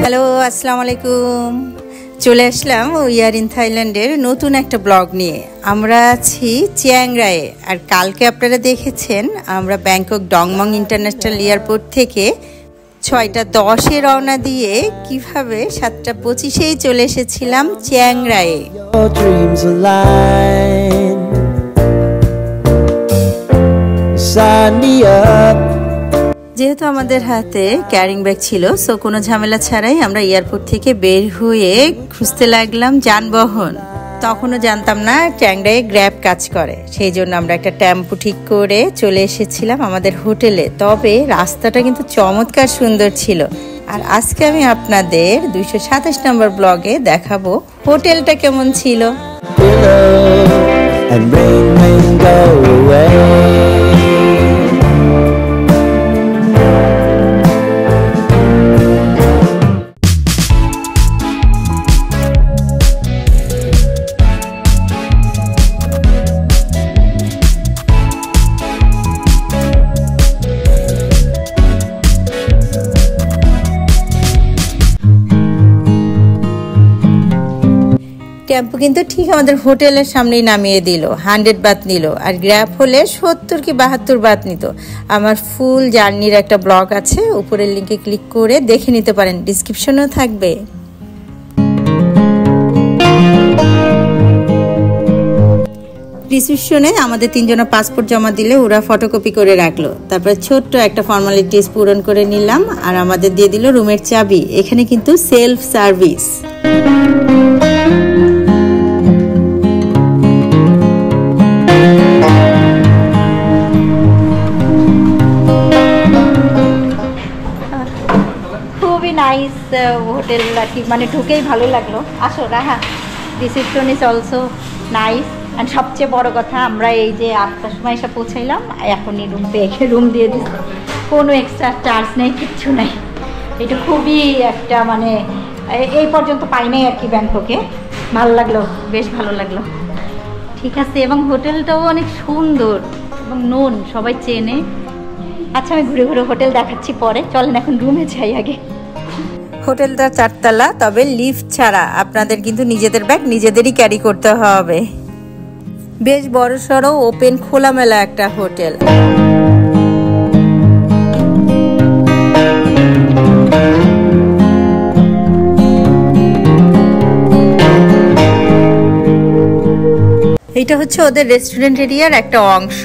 Hello, আসসালামু আলাইকুম। চলে আসলাম উই আর ইন থাইল্যান্ডের নতুন একটা ব্লগ নিয়ে। আমরা আছি চিয়াং রায়ে। আর কালকে আপনারা দেখেছেন আমরা ব্যাংকক ডংমং ইন্টারন্যাশনাল এয়ারপোর্ট থেকে 6:10-এ রওনা দিয়ে কিভাবে 7:25-এই চলে এসেছিলাম চিয়াং রায়ে। যেহেতু আমাদের হাতে ক্যারিং ব্যাগ ছিল, সো কোনো ঝামেলা ছাড়াই আমরা এয়ারপোর্ট থেকে বের হয়ে খুঁজতে লাগলাম যানবাহন। তখনও জানতাম না চিয়াং রায়ে গ্র্যাব কাজ করে, সেই জন্য আমরা একটা টেম্পো ঠিক করে চলে এসেছিলাম আমাদের হোটেলে। তবে রাস্তাটা কিন্তু চমৎকার সুন্দর ছিল। আর আজকে আমি আপনাদের 227 নম্বর ব্লগে দেখাবো হোটেলটা কেমন ছিল। টেম্পো কিন্তু ঠিক আমাদের হোটেলের সামনেই নামিয়ে দিল। 100 বাত নিল, আর গ্র্যাব হলে 70 কি 72 বাত নিত। আমার ফুল জার্নির একটা ব্লগ আছে, উপরের লিঙ্কে ক্লিক করে দেখে নিতে পারেন, ডিসক্রিপশনেও থাকবে। রিসিপশনে আমাদের 3 জনের পাসপোর্ট জমা দিলে ওরা ফটোকপি করে রাখলো। তারপরে ছোট্ট একটা ফর্মালিটিস পূরণ করে নিলাম, আর আমাদের দিয়ে দিল রুমের চাবি। এখানে কিন্তু সেলফ সার্ভিস। নাইস হোটেল আর কি, মানে ঢুকেই ভালো লাগলো। আসো Raha, reception is also nice. And সবচেয়ে বড় কথা, আমরা এই যে 8টার সময় এসে পৌঁছাইলাম, এখনই রুম পেয়ে রুম দিয়ে দিচ্ছে, কোনো এক্সট্রা চার্জ নেই, কিচ্ছু নেই। এটা খুবই একটা মানে এই পর্যন্ত পাই নাই আর কি ব্যাংককে। ভালো লাগলো, বেশ ভালো লাগলো। ঠিক আছে, এবং হোটেলটাও অনেক সুন্দর এবং নোন, সবাই চেনে। আচ্ছা, আমি ঘুরে ঘুরে হোটেল দেখাচ্ছি পরে, চলেন এখন রুমে যাই আগে। হোটেলটা 4 তলা, তবে লিফট ছাড়া। আপনাদের কিন্তু নিজেদের ব্যাগ নিজেদেরই ক্যারি করতে হবে। বেশ বড় সড়ো ওপেন খোলামেলা একটা হোটেল। এটা হচ্ছে ওদের রেস্টুরেন্ট এরিয়ার একটা অংশ।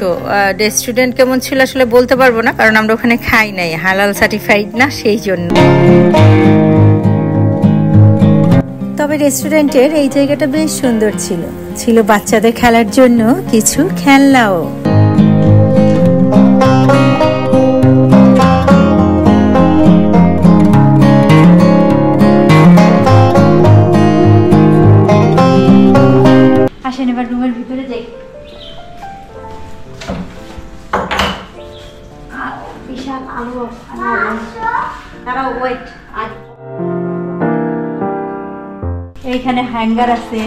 রেস্টুরেন্ট কেমন ছিল আসলে বলতে পারবো না, কারণ আমরা ওখানে খাই নাই, হালাল সার্টিফাইড না, সেই জন্য। তবে রেস্টুরেন্টের এই জায়গাটা বেশ সুন্দর ছিল। ছিল বাচ্চাদের খেলার জন্য কিছু খেলনাও। আসেন এবার রুমের ভিতরে যাই। বিশাল আলো, তারাও ওয়েট। এইখানে হ্যাঙ্গার আছে,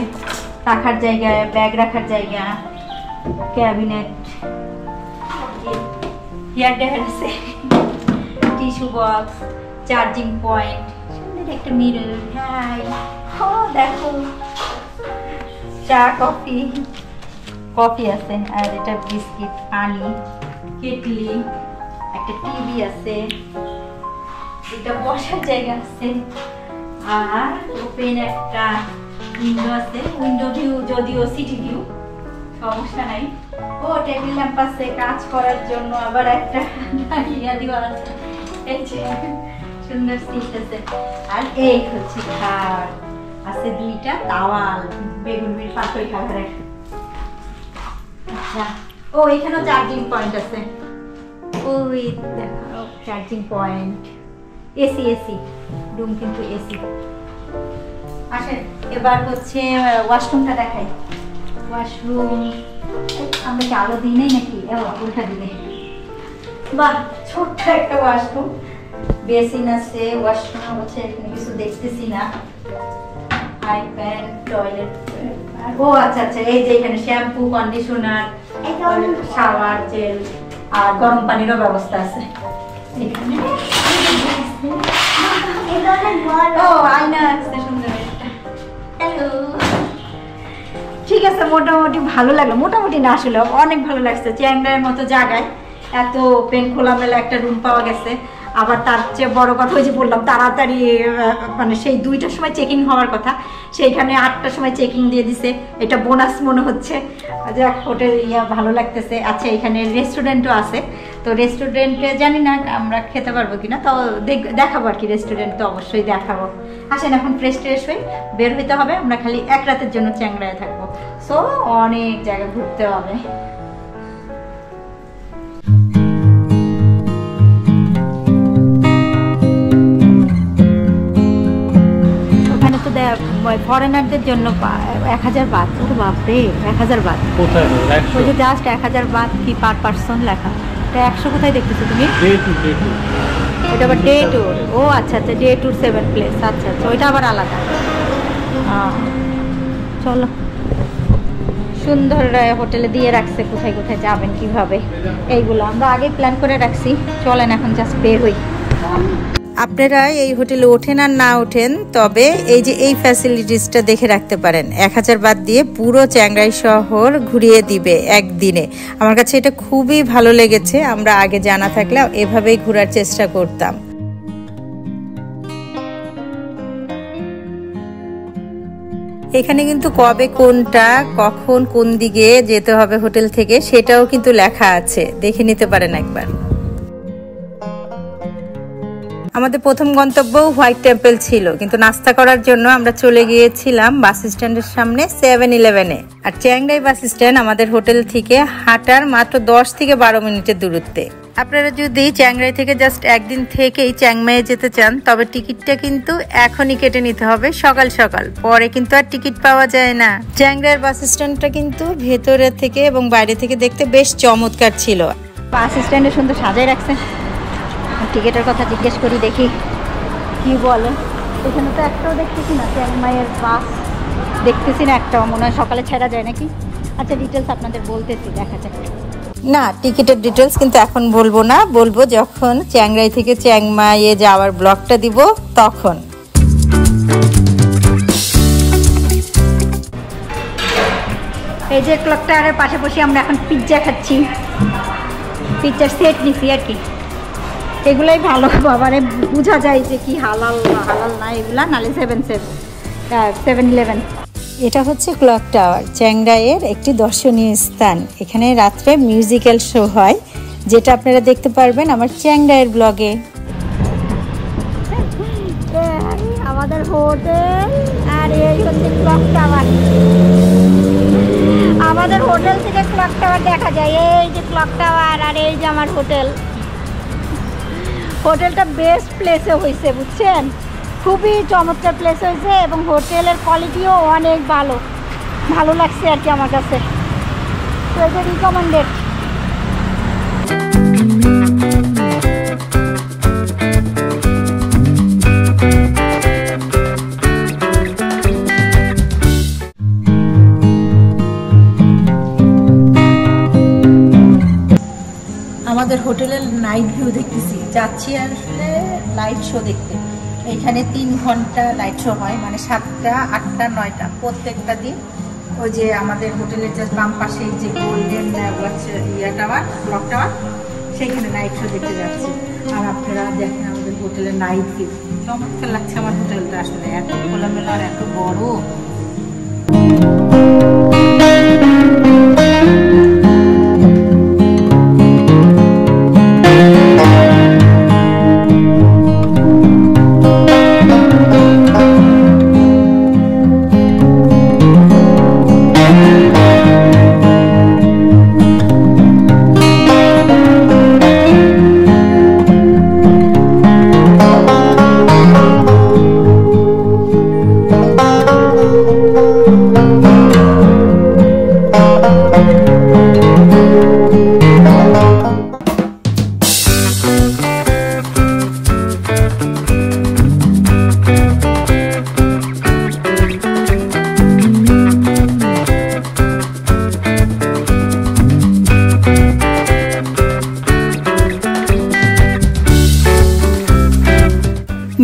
রাখার জায়গা, ব্যাগ রাখার জায়গা, ক্যাবিনেট, হেয়ার ড্রায়ার আছে, টিস্যু বক্স, চার্জিং পয়েন্ট, সুন্দর একটা মিরর। হাই, ও দেখো, চা কফি আছে, আর এটা বিস্কিট, পানি, কেটলি, একটা টিভি আছে, এটা বসার জায়গা আছে, আর ওপেন একটা উইন্ডো আছে। উইন্ডো ভিউ যদিও সিটি ভিউ, সমস্যা নাই। ও টেবিল ল্যাম্প আছে কাজ করার জন্য, আবার একটা ইয়া দেওয়া আছে, এই যে সুন্দর সিট আছে। আর এই হচ্ছে খাট আছে, 2টা তাওয়াল, বেগুনের পাথর খাবারের। আচ্ছা, ও এখানেও চার্জিং পয়েন্ট আছে। ওই দেখো চার্জিং পয়েন্ট, এসি রুম কিন্তু এসি। আসেন এবার হচ্ছে ওয়াশরুমটা দেখাই। ওয়াশরুম আমরা কি আলো দিই নাই নাকি? উল্টা দিলে। বাহ, ছোট্ট একটা ওয়াশরুম, বেসিন আছে, ওয়াশরুম হচ্ছে এখানে কিছু দেখতেছি না। আইপ্যাড, টয়লেট, ও আচ্ছা আচ্ছা, এই যে এখানে শ্যাম্পু, কন্ডিশনার, শাওয়ার জেল আর গরম পানিরও ব্যবস্থা আছে এখানে। ও আয়না আছে সুন্দর একটা। হ্যালো, ঠিক আছে, মোটামুটি ভালো লাগলো। মোটামুটি না, আসলে অনেক ভালো লাগছে। চ্যাংরাইয়ের মতো জায়গায় এত ওপেন খোলামেলা একটা রুম পাওয়া গেছে। আবার তার চেয়ে বড় কথা হয়েছে, বললাম তাড়াতাড়ি, মানে সেই 2টার সময় চেকিং হওয়ার কথা, সেইখানে 8টার সময় চেকিং দিয়ে দিছে। এটা বোনাস মনে হচ্ছে। যাক, হোটেল ভালো লাগতেছে। আচ্ছা, এখানে রেস্টুরেন্টও আছে। তো রেস্টুরেন্টে জানি না আমরা খেতে পারবো কিনা, তাও দেখাবো আর কি। রেস্টুরেন্ট তো অবশ্যই দেখাবো। আসেন, এখন ফ্রেশ ট্রেশ হয়ে বের হইতে হবে। আমরা খালি 1 রাতের জন্য চ্যাংরায় থাকবো, সো অনেক জায়গা ঘুরতে হবে। ফরেনারদের জন্য 1000 বাত। ওর বাপরে, 1000 বাত জাস্ট 1000 বাত কি পার পার্সন লেখা। এটা 100 কোথায় দেখতেছো তুমি? ওইটা আবার ডে ট্যুর। ও আচ্ছা আচ্ছা, ডে ট্যুর 7 প্লেস। আচ্ছা আচ্ছা, ওইটা আবার আলাদা। চলো, সুন্দর হোটেলে দিয়ে রাখছে কোথায় কোথায় যাবেন, কিভাবে, এইগুলো আমরা আগে প্ল্যান করে রাখছি। চলেন এখন জাস্ট বের হই। আপনারা এই হোটেলে ওঠেন আর না ওঠেন, তবে এই যে এই ফ্যাসিলিটিসটা দেখে রাখতে পারেন। 1000 বাত দিয়ে পুরো চ্যাংরাই শহর ঘুরিয়ে দিবে একদিনে। আমার কাছে এটা খুবই ভালো লেগেছে। আমরা আগে জানা থাকলে এভাবেই ঘোরার চেষ্টা করতাম। এখানে কিন্তু কবে কোনটা, কখন কোন দিকে যেতে হবে হোটেল থেকে সেটাও কিন্তু লেখা আছে, দেখে নিতে পারেন একবার। আমাদের প্রথম গন্তব্য হোয়াইট টেম্পল ছিল, কিন্তু নাস্তা করার জন্য আমরা চলে গিয়েছিলাম বাস স্ট্যান্ডের সামনে 7-Eleven-এ। আর চ্যাংরাই বাস স্ট্যান্ড আমাদের হোটেল থেকে হাঁটার মাত্র 10 থেকে 12 মিনিটের দূরত্বে। আপনারা যদি চ্যাংরাই থেকে জাস্ট একদিন থেকেই চ্যাংমাইয়ে যেতে চান, তবে টিকিটটা কিন্তু এখনই কেটে নিতে হবে সকাল সকাল, পরে কিন্তু আর টিকিট পাওয়া যায় না। চ্যাংরাইয়ের বাস স্ট্যান্ডটা কিন্তু ভেতরে থেকে এবং বাইরে থেকে দেখতে বেশ চমৎকার ছিল। বাস স্ট্যান্ডে সুন্দর সাজায় রাখছে। টিকিটের কথা জিজ্ঞেস করি, দেখি কি বলে। এখানে তো একটাও দেখতেছি না, চ্যাংমাইয়ের বাস দেখতেছি না একটাও। মনে হয় সকালে ছেড়া যায় নাকি। আচ্ছা, ডিটেলস আপনাদের বলতেছি, দেখা যাক। না, টিকিটের ডিটেলস কিন্তু এখন বলবো না, বলবো যখন চ্যাংরাই থেকে চ্যাংমাইয়ে যাওয়ার ব্লগটা দিব তখন। এই যে ক্লক টাওয়ারের পাশাপাশি আমরা এখন পিৎজা খাচ্ছি। পিৎজার সেট নিছি আর কি। এগুলাই ভালো, বাবারে বোঝা যায় যে কি হালাল হালাল না এগুলা, নালে 7-Eleven। এটা হচ্ছে ক্লক টাওয়ার, চ্যাংরাইয়ের একটি দর্শনীয় স্থান। এখানে রাত্রে মিউজিক্যাল শো হয়, যেটা আপনারা দেখতে পারবেন আমার চ্যাংরাইয়ের ব্লগে। আমাদের হোটেল আর এই হচ্ছে ক্লক টাওয়ার। আমাদের হোটেল থেকে ক্লক টাওয়ার দেখা যায়। এই যে ক্লক টাওয়ার আর এই যে আমার হোটেল। হোটেলটা বেস্ট প্লেসে হয়েছে, বুঝছেন, খুবই চমৎকার প্লেস হয়েছে এবং হোটেলের কোয়ালিটিও অনেক ভালো, ভালো লাগছে আর কি আমার কাছে। তো এটা রিকমেন্ডেড। আমাদের হোটেলের নাইট ভিউ দেখতেছি, যাচ্ছি আসলে লাইট শো দেখতে। এখানে 3 ঘন্টা লাইট শো হয়, মানে 7টা, 8টা, 9টা প্রত্যেকটা দিন। ওই যে আমাদের হোটেলের জাস্ট বাম পাশে যে গোল্ডেন টাওয়ার, ক্লক টাওয়ার, সেখানে নাইট শো দেখতে যাচ্ছি। আর আপনারা দেখেন আমাদের হোটেলের নাইট ভিউ, চমৎকার লাগছে আমার হোটেলটা। আসলে এত খোলামেলা আর এত বড়।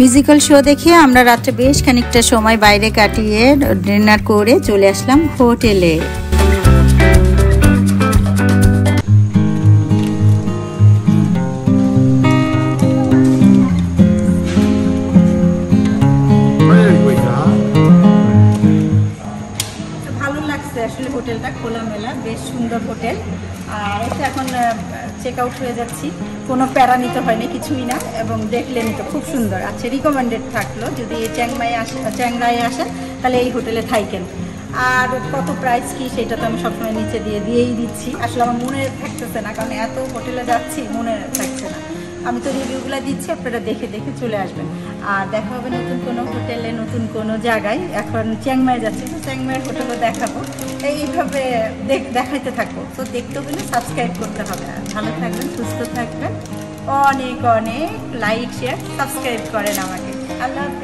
মিউজিক্যাল শো দেখে আমরা রাত্রে বেশ খানিকটা সময় বাইরে কাটিয়ে ডিনার করে চলে আসলাম হোটেলে। ভালো লাগছে আসলে হোটেলটা, খোলামেলা, বেশ সুন্দর হোটেল। আর এটা এখন চেক আউট হয়ে যাচ্ছি, কোনো প্যারা নিতে হয়নি, কিছুই না, এবং দেখলেনই তো খুব সুন্দর। আচ্ছা, রিকমেন্ডেড থাকলো যদি চ্যাংরাই আসেন তাহলে এই হোটেলে থাকেন। আর কত প্রাইস কি সেটা তো আমি সবসময় নিচে দিয়েই দিচ্ছি, আসলে আমার মনে থাকতেছে না, কারণ এত হোটেলে যাচ্ছি মনে থাকছে না। আমি তো রিভিউগুলো দিচ্ছি, আপনারা দেখে দেখে চলে আসবেন। আর দেখা হবে নতুন কোনো হোটেলে, নতুন কোনো জায়গায়। এখন চিয়াংমাই যাচ্ছি, তো চিয়াংমাইয়ের হোটেলও দেখাবো, এইভাবে দেখাইতে থাকবো। তো দেখতে হলে সাবস্ক্রাইব করতে হবে। ভালো থাকবেন, সুস্থ থাকবেন, অনেক অনেক লাইক, শেয়ার, সাবস্ক্রাইব করেন আমাকে। আল্লাহ হাফেজ।